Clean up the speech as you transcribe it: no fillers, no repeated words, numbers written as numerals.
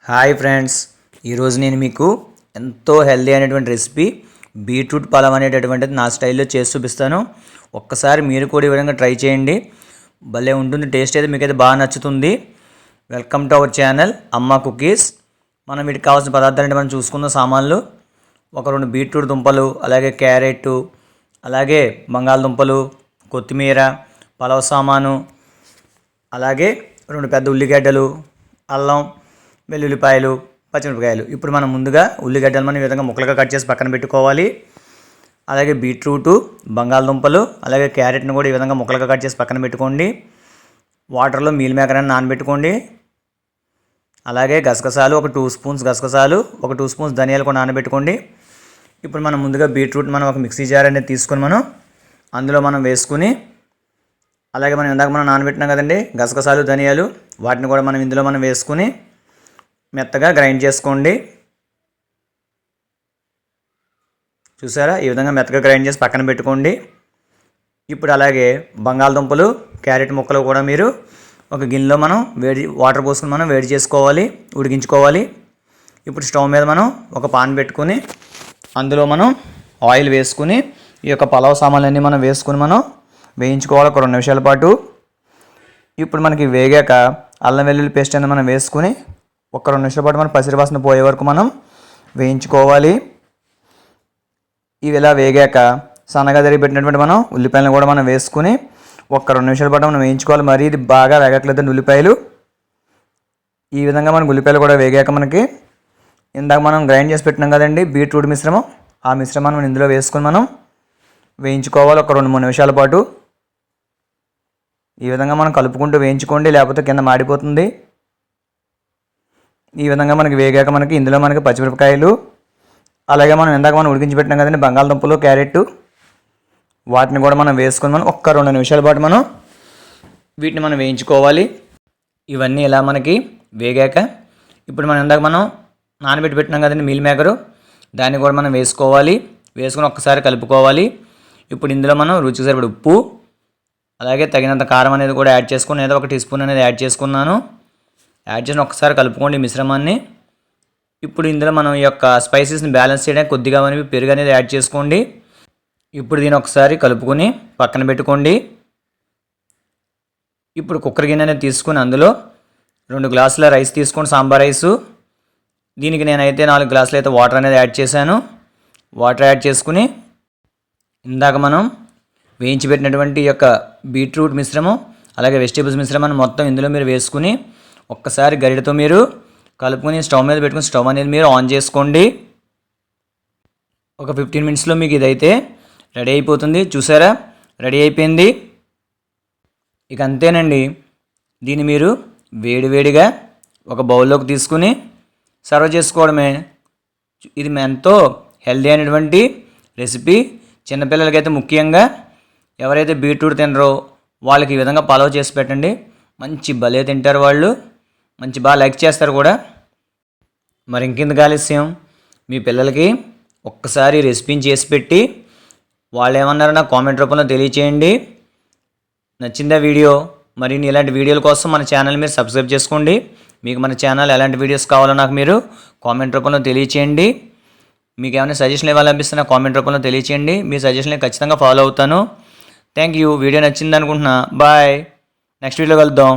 Hi friends, ఈరోజు నేను మీకు ఎంతో హెల్దీ అయినటువంటి రెసిపీ బీట్రూట్ పలావ్ అనేటటువంటిది నా స్టైల్లో చేసి చూపిస్తాను. ఒక్కసారి మీరు కూడా ఈ విధంగా ట్రై చేయండి. భలే ఉంటుంది, టేస్ట్ అయితే మీకైతే బాగా నచ్చుతుంది. వెల్కమ్ టు అవర్ ఛానల్ అమ్మ కుకీస్. మనం వీటికి కావాల్సిన పదార్థాలు అంటే మనం చూసుకున్న సామాన్లు ఒక 2 బీట్రూట్ దుంపలు, అలాగే క్యారెట్, అలాగే బంగాళదుంపలు, కొత్తిమీర, పలావ్ సామాను, అలాగే 2 పెద్ద ఉల్లిగడ్డలు, అల్లం, వెల్లుల్లిపాయలు, పచ్చిమిరపకాయలు. ఇప్పుడు మనం ముందుగా ఉల్లిగడ్డలు మనం ఈ విధంగా ముక్కలుగా కట్ చేసి పక్కన పెట్టుకోవాలి. అలాగే బీట్రూటు, బంగాళదుంపలు, అలాగే క్యారెట్ను కూడా ఈ విధంగా ముక్కలుగా కట్ చేసి పక్కన పెట్టుకోండి. వాటర్లో మీల్ మేకర్ అని నానబెట్టుకోండి. అలాగే గసగసాలు ఒక 2 స్పూన్స్ గసగసాలు, ఒక 2 స్పూన్స్ ధనియాలు కూడా నానబెట్టుకోండి. ఇప్పుడు మనం ముందుగా బీట్రూట్ మనం ఒక మిక్సీ జార్ అనేది తీసుకొని మనం అందులో మనం వేసుకుని, అలాగే మనం ఇందాక మనం నానబెట్టినాం కదండి గసగసాలు, ధనియాలు, వాటిని కూడా మనం ఇందులో మనం వేసుకుని మెత్తగా గ్రైండ్ చేసుకోండి. చూసారా, ఈ విధంగా మెత్తగా గ్రైండ్ చేసి పక్కన పెట్టుకోండి. ఇప్పుడు అలాగే బంగాళదుంపలు, క్యారెట్ ముక్కలు కూడా మీరు ఒక గిన్నెలో మనం వాటర్ పోసుకుని మనం వేడి చేసుకోవాలి, ఉడికించుకోవాలి. ఇప్పుడు స్టవ్ మీద మనం ఒక పాన్ పెట్టుకుని అందులో మనం ఆయిల్ వేసుకుని ఈ యొక్క పలావ్ సామాన్లన్నీ మనం వేసుకుని మనం వేయించుకోవాలి ఒక 2 నిమిషాల పాటు. ఇప్పుడు మనకి వేగాక అల్లం వెల్లుల్లి పేస్ట్ అనేది మనం వేసుకుని ఒక 2 నిమిషాల పాటు మనం పసిరివాసన పోయే వరకు మనం వేయించుకోవాలి. ఇవి ఇలా వేగాక సన్నగా తరిగి పెట్టినటువంటి మనం ఉల్లిపాయలను కూడా మనం వేసుకుని ఒక 2 నిమిషాల పాటు మనం వేయించుకోవాలి. మరి ఇది బాగా వేగట్లేదండి ఉల్లిపాయలు. ఈ విధంగా మనకు ఉల్లిపాయలు కూడా వేగాక మనకి ఇందాక మనం గ్రైండ్ చేసి పెట్టినాం కదండి బీట్రూట్ మిశ్రమం, ఆ మిశ్రమాన్ని మనం ఇందులో వేసుకుని మనం వేయించుకోవాలి ఒక 2-3 నిమిషాల పాటు. ఈ విధంగా మనం కలుపుకుంటూ వేయించుకోండి, లేకపోతే కింద మాడిపోతుంది. ఈ విధంగా మనకి వేగాక మనకి ఇందులో మనకి పచ్చిమిరపకాయలు, అలాగే మనం ఇందాక మనం ఉడికించి పెట్టినాం కదండి బంగాళదుంపలు, క్యారెట్, వాటిని కూడా మనం వేసుకొని మనం ఒక్క 2 నిమిషాల పాటు మనం వీటిని మనం వేయించుకోవాలి. ఇవన్నీ ఇలా మనకి వేగాక ఇప్పుడు మనం ఇందాక మనం నానబెట్టి పెట్టినాం కదండి మీల్ మేకరు, దాన్ని కూడా మనం వేసుకోవాలి. వేసుకొని ఒక్కసారి కలుపుకోవాలి. ఇప్పుడు ఇందులో మనం రుచికి సరిపడే ఉప్పు, అలాగే తగినంత కారం అనేది కూడా యాడ్ చేసుకుని, ఏదో 1 టీ స్పూన్ అనేది యాడ్ చేసుకున్నాను. యాడ్ చేసిన ఒక్కసారి కలుపుకోండి మిశ్రమాన్ని. ఇప్పుడు ఇందులో మనం ఈ యొక్క స్పైసెస్ని బ్యాలెన్స్ చేయడానికి కొద్దిగా పెరుగు అనేది యాడ్ చేసుకోండి. ఇప్పుడు దీన్ని ఒకసారి కలుపుకొని పక్కన పెట్టుకోండి. ఇప్పుడు కుక్కర్ గిన్నె అనేది తీసుకుని అందులో 2 గ్లాసుల రైస్ తీసుకోండి, సాంబార్ రైసు. దీనికి నేనైతే 4 గ్లాసులు అయితే వాటర్ అనేది యాడ్ చేశాను. వాటర్ యాడ్ చేసుకుని ఇందాక మనం వేయించి పెట్టినటువంటి ఈ యొక్క బీట్రూట్ మిశ్రమం, అలాగే వెజిటేబుల్స్ మిశ్రమాన్ని మొత్తం ఇందులో మీరు వేసుకుని ఒక్కసారి గరిటతో మీరు కలుపుకొని స్టవ్ మీద పెట్టుకుని స్టవ్ అనేది మీరు ఆన్ చేసుకోండి. ఒక 15 మినిట్స్లో మీకు ఇదైతే రెడీ అయిపోతుంది. చూసారా, రెడీ అయిపోయింది. ఇక అంతేనండి. దీన్ని మీరు వేడివేడిగా ఒక బౌల్లోకి తీసుకుని సర్వ్ చేసుకోవడమే. ఇది ఎంతో హెల్దీ అయినటువంటి రెసిపీ. చిన్నపిల్లలకైతే ముఖ్యంగా ఎవరైతే బీట్రూట్ తినరో వాళ్ళకి ఈ విధంగా పలావ్ చేసి పెట్టండి. మంచి భలే తింటారు వాళ్ళు, మంచి బాగా లైక్ చేస్తారు కూడా. మరి ఇంకెందుకు ఆలస్యం, మీ పిల్లలకి ఒక్కసారి రెసిపీని చేసి పెట్టి వాళ్ళు ఏమన్నారో నాకు కామెంట్ రూపంలో తెలియచేయండి. నచ్చిందా వీడియో? మరి ఇలాంటి వీడియోల కోసం మన ఛానల్ మీరు సబ్స్క్రైబ్ చేసుకోండి. మీకు మన ఛానల్ ఎలాంటి వీడియోస్ కావాలో నాకు మీరు కామెంట్ రూపంలో తెలియచేయండి. మీకు ఏమైనా సజెషన్ ఇవ్వాలనిపిస్తే నాకు కామెంట్ రూపంలో తెలియచేయండి. మీ సజెషన్ ఖచ్చితంగా ఫాలో అవుతాను. Thank you. వీడియో నచ్చింది అనుకుంటున్నా. బాయ్. నెక్స్ట్ వీడియోలో కలుద్దాం.